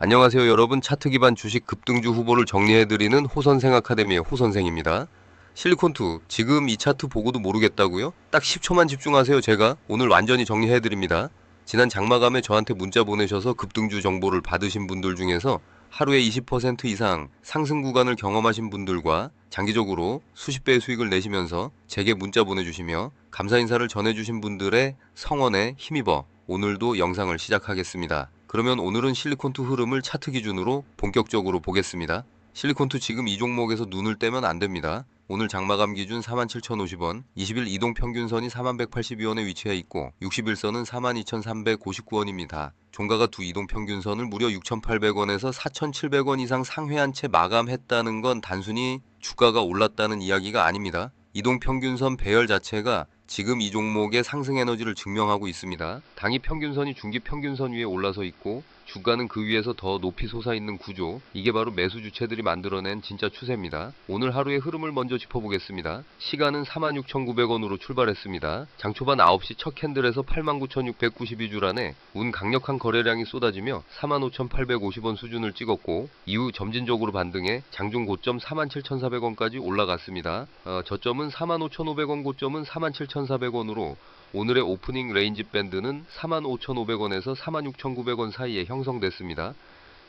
안녕하세요 여러분. 차트 기반 주식 급등주 후보를 정리해드리는 호선생 아카데미의 호선생입니다. 실리콘2 지금 이 차트 보고도 모르겠다고요? 딱 10초만 집중하세요. 제가 오늘 완전히 정리해드립니다. 지난 장마감에 저한테 문자 보내셔서 급등주 정보를 받으신 분들 중에서 하루에 20% 이상 상승 구간을 경험하신 분들과 장기적으로 수십 배의 수익을 내시면서 제게 문자 보내주시며 감사 인사를 전해주신 분들의 성원에 힘입어 오늘도 영상을 시작하겠습니다. 그러면 오늘은 실리콘2 흐름을 차트 기준으로 본격적으로 보겠습니다. 실리콘2 지금 이 종목에서 눈을 떼면 안 됩니다. 오늘 장마감 기준 47,050원, 20일 이동 평균선이 4182원에 위치해 있고 60일선은 42,359원입니다. 종가가 두 이동 평균선을 무려 6,800원에서 4,700원 이상 상회한 채 마감했다는 건 단순히 주가가 올랐다는 이야기가 아닙니다. 이동 평균선 배열 자체가 지금 이 종목의 상승 에너지를 증명하고 있습니다. 당이 평균선이 중기 평균선 위에 올라서 있고 주가는 그 위에서 더 높이 솟아있는 구조, 이게 바로 매수 주체들이 만들어낸 진짜 추세입니다. 오늘 하루의 흐름을 먼저 짚어보겠습니다. 시간은 46,900원으로 출발했습니다. 장초반 9시 첫 캔들에서 89,692줄 안에 운 강력한 거래량이 쏟아지며 45,850원 수준을 찍었고 이후 점진적으로 반등해 장중 고점 47,400원까지 올라갔습니다. 저점은 45,500원, 고점은 47,400원으로 오늘의 오프닝 레인지 밴드는 45,500원에서 46,900원 사이에 형성됐습니다.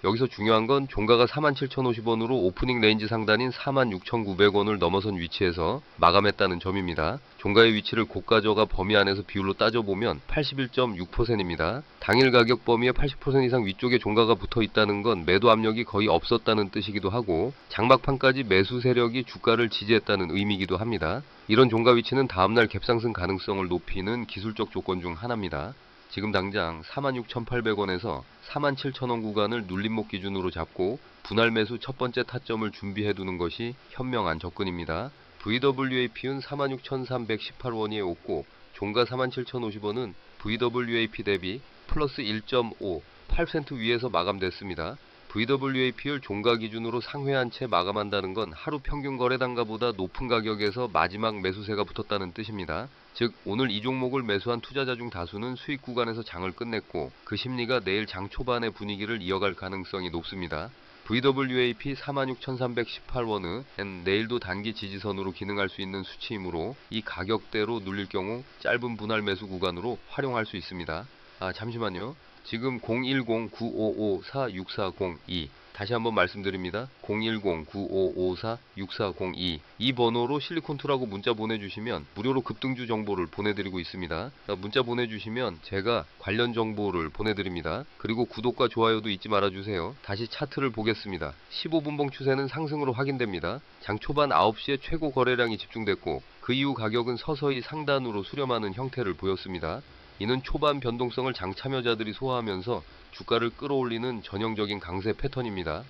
여기서 중요한 건 종가가 47,050원으로 오프닝 레인지 상단인 46,900원을 넘어선 위치에서 마감했다는 점입니다. 종가의 위치를 고가저가 범위 안에서 비율로 따져보면 81.6%입니다. 당일 가격 범위의 80% 이상 위쪽에 종가가 붙어 있다는 건 매도 압력이 거의 없었다는 뜻이기도 하고 장막판까지 매수 세력이 주가를 지지했다는 의미이기도 합니다. 이런 종가 위치는 다음날 갭상승 가능성을 높이는 기술적 조건 중 하나입니다. 지금 당장 46,800원에서 47,000원 구간을 눌림목 기준으로 잡고 분할 매수 첫 번째 타점을 준비해두는 것이 현명한 접근입니다. VWAP은 46,318원이 오고 종가 47,050원은 VWAP 대비 플러스 1.5, 8% 위에서 마감됐습니다. VWAP를 종가 기준으로 상회한 채 마감한다는 건 하루 평균 거래 단가보다 높은 가격에서 마지막 매수세가 붙었다는 뜻입니다. 즉 오늘 이 종목을 매수한 투자자 중 다수는 수익 구간에서 장을 끝냈고 그 심리가 내일 장 초반의 분위기를 이어갈 가능성이 높습니다. VWAP 46,318원은 내일도 단기 지지선으로 기능할 수 있는 수치이므로 이 가격대로 눌릴 경우 짧은 분할 매수 구간으로 활용할 수 있습니다. 잠시만요. 지금 010-9554-6402 다시 한번 말씀드립니다. 010-9554-6402 이 번호로 실리콘2라고 문자 보내주시면 무료로 급등주 정보를 보내드리고 있습니다. 문자 보내주시면 제가 관련 정보를 보내드립니다. 그리고 구독과 좋아요도 잊지 말아주세요. 다시 차트를 보겠습니다. 15분봉 추세는 상승으로 확인됩니다. 장 초반 9시에 최고 거래량이 집중됐고 그 이후 가격은 서서히 상단으로 수렴하는 형태를 보였습니다. 이는 초반 변동성을 장 참여자들이 소화하면서 주가를 끌어올리는 전형적인 강세 패턴입니다.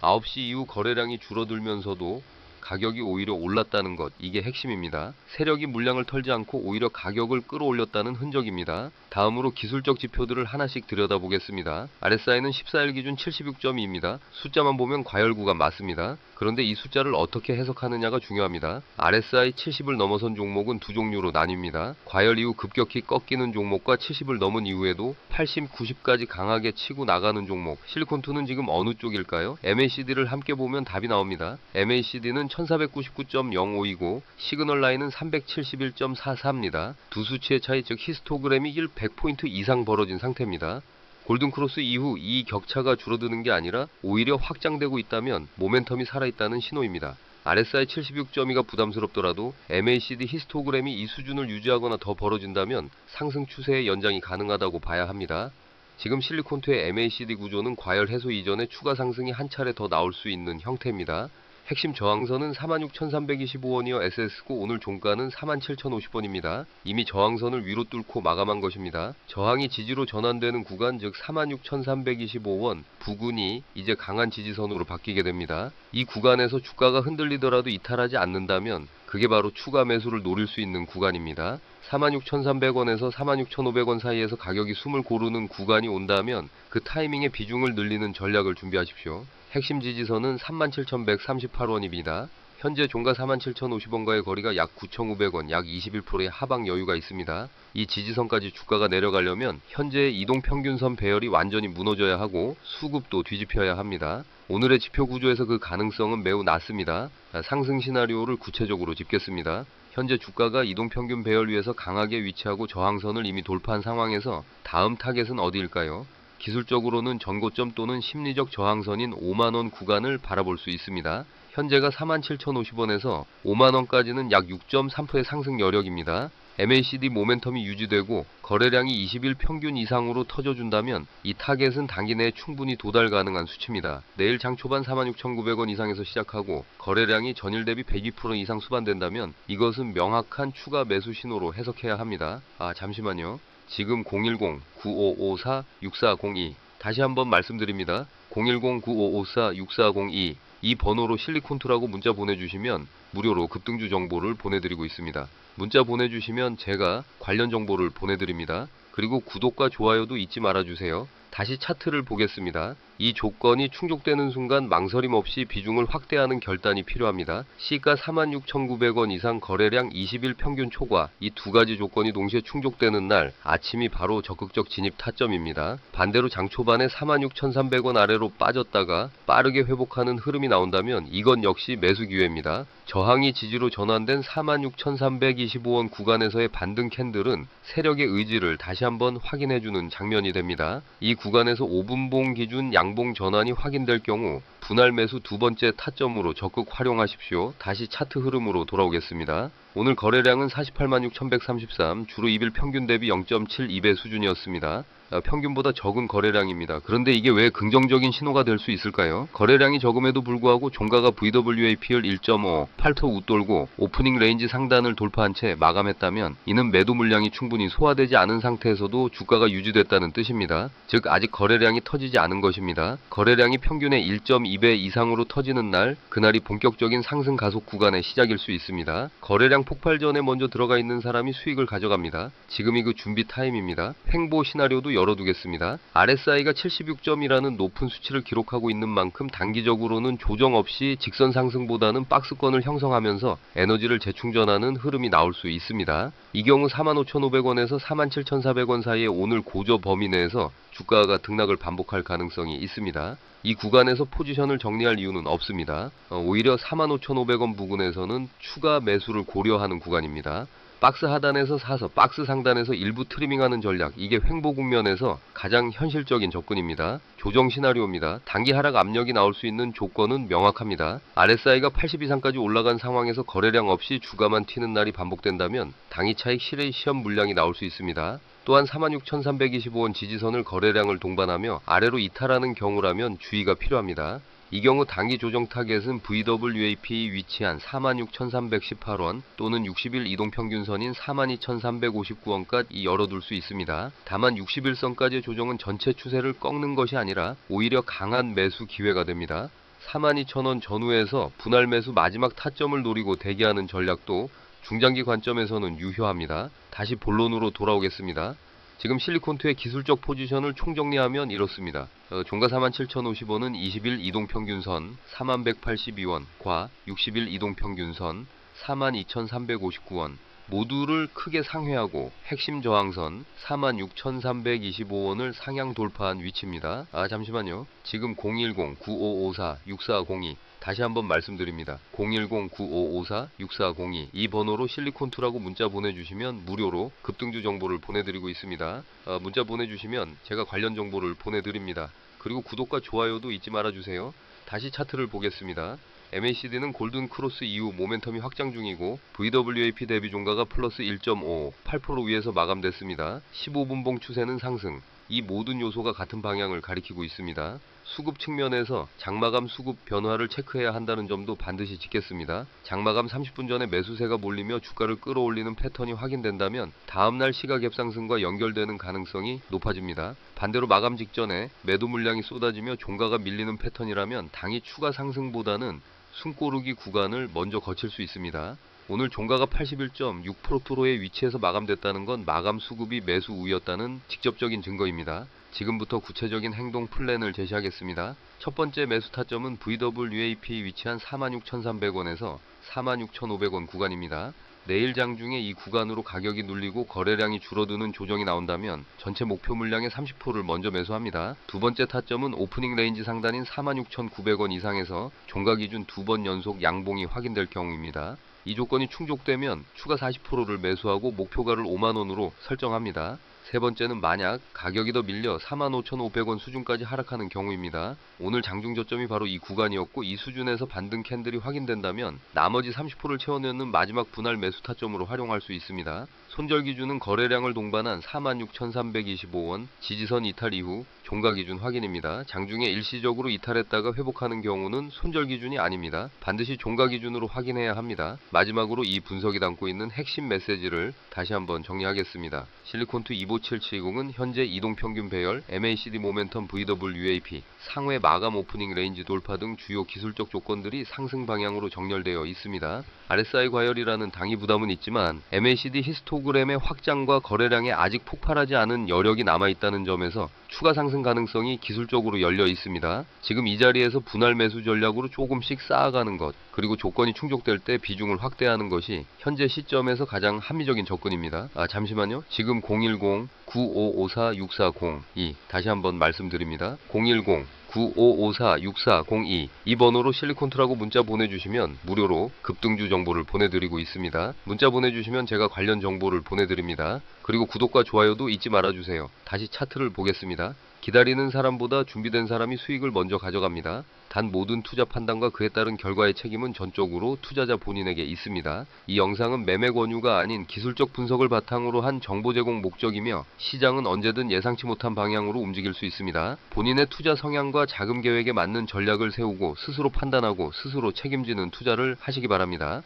9시 이후 거래량이 줄어들면서도 가격이 오히려 올랐다는 것, 이게 핵심입니다. 세력이 물량을 털지 않고 오히려 가격을 끌어올렸다는 흔적입니다. 다음으로 기술적 지표들을 하나씩 들여다보겠습니다. RSI는 14일 기준 76.2입니다. 숫자만 보면 과열 구간 맞습니다. 그런데 이 숫자를 어떻게 해석하느냐가 중요합니다. RSI 70을 넘어선 종목은 두 종류로 나뉩니다. 과열 이후 급격히 꺾이는 종목과 70을 넘은 이후에도 80, 90까지 강하게 치고 나가는 종목. 실리콘2는 지금 어느 쪽일까요? MACD를 함께 보면 답이 나옵니다. MACD는 1499.05이고 시그널 라인은 371.44입니다. 두 수치의 차이, 즉 히스토그램이 100포인트 이상 벌어진 상태입니다. 골든크로스 이후 이 격차가 줄어드는 게 아니라 오히려 확장되고 있다면 모멘텀이 살아있다는 신호입니다. RSI 76.2가 부담스럽더라도 MACD 히스토그램이 이 수준을 유지하거나 더 벌어진다면 상승 추세의 연장이 가능하다고 봐야 합니다. 지금 실리콘2의 MACD 구조는 과열 해소 이전에 추가 상승이 한 차례 더 나올 수 있는 형태입니다. 핵심 저항선은 46,325원이어 SS고 오늘 종가는 47,050원입니다. 이미 저항선을 위로 뚫고 마감한 것입니다. 저항이 지지로 전환되는 구간, 즉 46,325원 부근이 이제 강한 지지선으로 바뀌게 됩니다. 이 구간에서 주가가 흔들리더라도 이탈하지 않는다면 그게 바로 추가 매수를 노릴 수 있는 구간입니다. 46,300원에서 46,500원 사이에서 가격이 숨을 고르는 구간이 온다면 그 타이밍에 비중을 늘리는 전략을 준비하십시오. 핵심 지지선은 37,138원입니다. 현재 종가 47,050원과의 거리가 약 9,500원, 약 21%의 하방 여유가 있습니다. 이 지지선까지 주가가 내려가려면 현재 이동평균선 배열이 완전히 무너져야 하고 수급도 뒤집혀야 합니다. 오늘의 지표 구조에서 그 가능성은 매우 낮습니다. 상승 시나리오를 구체적으로 짚겠습니다. 현재 주가가 이동평균 배열 위에서 강하게 위치하고 저항선을 이미 돌파한 상황에서 다음 타겟은 어디일까요? 기술적으로는 전고점 또는 심리적 저항선인 5만원 구간을 바라볼 수 있습니다. 현재가 47,050원에서 5만원까지는 약 6.3%의 상승 여력입니다. MACD 모멘텀이 유지되고 거래량이 20일 평균 이상으로 터져준다면 이 타겟은 단기 내에 충분히 도달 가능한 수치입니다. 내일 장 초반 46,900원 이상에서 시작하고 거래량이 전일 대비 102% 이상 수반된다면 이것은 명확한 추가 매수 신호로 해석해야 합니다. 잠시만요. 지금 010-9554-6402 다시 한번 말씀드립니다. 010-9554-6402 이 번호로 실리콘투라고 문자 보내주시면 무료로 급등주 정보를 보내드리고 있습니다. 문자 보내주시면 제가 관련 정보를 보내드립니다. 그리고 구독과 좋아요도 잊지 말아주세요. 다시 차트를 보겠습니다. 이 조건이 충족되는 순간 망설임 없이 비중을 확대하는 결단이 필요합니다. 시가 46,900원 이상 거래량 20일 평균 초과 이 두 가지 조건이 동시에 충족되는 날 아침이 바로 적극적 진입 타점입니다. 반대로 장 초반에 46,300원 아래로 빠졌다가 빠르게 회복하는 흐름이 나온다면 이건 역시 매수 기회입니다. 저항이 지지로 전환된 46,325원 구간에서의 반등 캔들은 세력의 의지를 다시 한번 확인해주는 장면이 됩니다. 이 구간에서 5분봉 기준 양봉 전환이 확인될 경우 분할 매수 두 번째 타점으로 적극 활용하십시오. 다시 차트 흐름으로 돌아오겠습니다. 오늘 거래량은 486,133, 주로 2일 평균 대비 0.72배 수준이었습니다. 평균보다 적은 거래량입니다. 그런데 이게 왜 긍정적인 신호가 될 수 있을까요? 거래량이 적음에도 불구하고 종가가 VWAPR 1.5, 8토 웃돌고 오프닝 레인지 상단을 돌파한 채 마감했다면 이는 매도 물량이 충분히 소화되지 않은 상태에서도 주가가 유지됐다는 뜻입니다. 즉 아직 거래량이 터지지 않은 것입니다. 거래량이 평균의 1.2배 이상으로 터지는 날 그날이 본격적인 상승 가속 구간의 시작일 수 있습니다. 거래량 폭발 전에 먼저 들어가 있는 사람이 수익을 가져갑니다. 지금이 그 준비 타임입니다. 횡보 시나리오도 열어두겠습니다. RSI가 76점이라는 높은 수치를 기록하고 있는 만큼 단기적으로는 조정 없이 직선 상승보다는 박스권을 형성하면서 에너지를 재충전하는 흐름이 나올 수 있습니다. 이 경우 45,500원에서 47,400원 사이의 오늘 고저 범위 내에서 주가가 등락을 반복할 가능성이 있습니다. 이 구간에서 포지션을 정리할 이유는 없습니다. 오히려 45,500원 부근에서는 추가 매수를 고려하는 구간입니다. 박스 하단에서 사서 박스 상단에서 일부 트리밍하는 전략, 이게 횡보 국면에서 가장 현실적인 접근입니다. 조정 시나리오입니다. 단기 하락 압력이 나올 수 있는 조건은 명확합니다. RSI가 80 이상까지 올라간 상황에서 거래량 없이 주가만 튀는 날이 반복된다면 당일 차익 실외 시험 물량이 나올 수 있습니다. 또한 46,325원 지지선을 거래량을 동반하며 아래로 이탈하는 경우라면 주의가 필요합니다. 이 경우 단기 조정 타겟은 VWAP에 위치한 46,318원 또는 60일 이동평균선인 42,359원까지 열어둘 수 있습니다. 다만 60일선까지의 조정은 전체 추세를 꺾는 것이 아니라 오히려 강한 매수 기회가 됩니다. 42,000원 전후에서 분할 매수 마지막 타점을 노리고 대기하는 전략도 중장기 관점에서는 유효합니다. 다시 본론으로 돌아오겠습니다. 지금 실리콘투의 기술적 포지션을 총정리하면 이렇습니다. 종가 47,050원은 20일 이동평균선 4182원과 60일 이동평균선 42,359원 모두를 크게 상회하고 핵심 저항선 46,325원을 상향 돌파한 위치입니다. 잠시만요. 지금 010-9554-6402 다시 한번 말씀드립니다. 010-9554-6402 이 번호로 실리콘투라고 문자 보내주시면 무료로 급등주 정보를 보내드리고 있습니다. 문자 보내주시면 제가 관련 정보를 보내드립니다. 그리고 구독과 좋아요도 잊지 말아주세요. 다시 차트를 보겠습니다. MACD는 골든 크로스 이후 모멘텀이 확장 중이고 VWAP 대비 종가가 플러스 1.5, 8% 위에서 마감됐습니다. 15분봉 추세는 상승. 이 모든 요소가 같은 방향을 가리키고 있습니다. 수급 측면에서 장마감 수급 변화를 체크해야 한다는 점도 반드시 짚겠습니다. 장마감 30분 전에 매수세가 몰리며 주가를 끌어올리는 패턴이 확인된다면 다음날 시가갭 상승과 연결되는 가능성이 높아집니다. 반대로 마감 직전에 매도 물량이 쏟아지며 종가가 밀리는 패턴이라면 당이 추가 상승보다는 숨고르기 구간을 먼저 거칠 수 있습니다. 오늘 종가가 81.6%의 위치에서 마감됐다는 건 마감 수급이 매수 우였다는 직접적인 증거입니다. 지금부터 구체적인 행동 플랜을 제시하겠습니다. 첫 번째 매수 타점은 VWAP 위치한 46,300원에서 46,500원 구간입니다. 내일 장중에 이 구간으로 가격이 눌리고 거래량이 줄어드는 조정이 나온다면 전체 목표 물량의 30%를 먼저 매수합니다. 두 번째 타점은 오프닝 레인지 상단인 46,900원 이상에서 종가 기준 두 번 연속 양봉이 확인될 경우입니다. 이 조건이 충족되면 추가 40%를 매수하고 목표가를 5만원으로 설정합니다. 세 번째는 만약 가격이 더 밀려 45,500원 수준까지 하락하는 경우입니다. 오늘 장중 저점이 바로 이 구간이었고 이 수준에서 반등 캔들이 확인된다면 나머지 30%를 채워넣는 마지막 분할 매수 타점으로 활용할 수 있습니다. 손절 기준은 거래량을 동반한 46,325원 지지선 이탈 이후 종가 기준 확인입니다. 장중에 일시적으로 이탈했다가 회복하는 경우는 손절 기준이 아닙니다. 반드시 종가 기준으로 확인해야 합니다. 마지막으로 이 분석이 담고 있는 핵심 메시지를 다시 한번 정리하겠습니다. 실리콘투 25770은 현재 이동평균 배열, MACD 모멘텀 VWAP, 상회 마감 오프닝 레인지 돌파 등 주요 기술적 조건들이 상승 방향으로 정렬되어 있습니다. RSI 과열이라는 당위 부담은 있지만 MACD 히스토그램의 확장과 거래량에 아직 폭발하지 않은 여력이 남아있다는 점에서 추가 상승 가능성이 기술적으로 열려 있습니다. 지금 이 자리에서 분할 매수 전략으로 조금씩 쌓아가는 것, 그리고 조건이 충족될 때 비중을 확대하는 것이 현재 시점에서 가장 합리적인 접근입니다. 잠시만요. 지금 010-9554-6402 다시 한번 말씀드립니다. 010-9554-6402 이 번호로 실리콘투라고 문자 보내주시면 무료로 급등주 정보를 보내드리고 있습니다. 문자 보내주시면 제가 관련 정보를 보내드립니다. 그리고 구독과 좋아요도 잊지 말아주세요. 다시 차트를 보겠습니다. 기다리는 사람보다 준비된 사람이 수익을 먼저 가져갑니다. 단 모든 투자 판단과 그에 따른 결과의 책임은 전적으로 투자자 본인에게 있습니다. 이 영상은 매매 권유가 아닌 기술적 분석을 바탕으로 한 정보 제공 목적이며 시장은 언제든 예상치 못한 방향으로 움직일 수 있습니다. 본인의 투자 성향과 자금 계획에 맞는 전략을 세우고 스스로 판단하고 스스로 책임지는 투자를 하시기 바랍니다.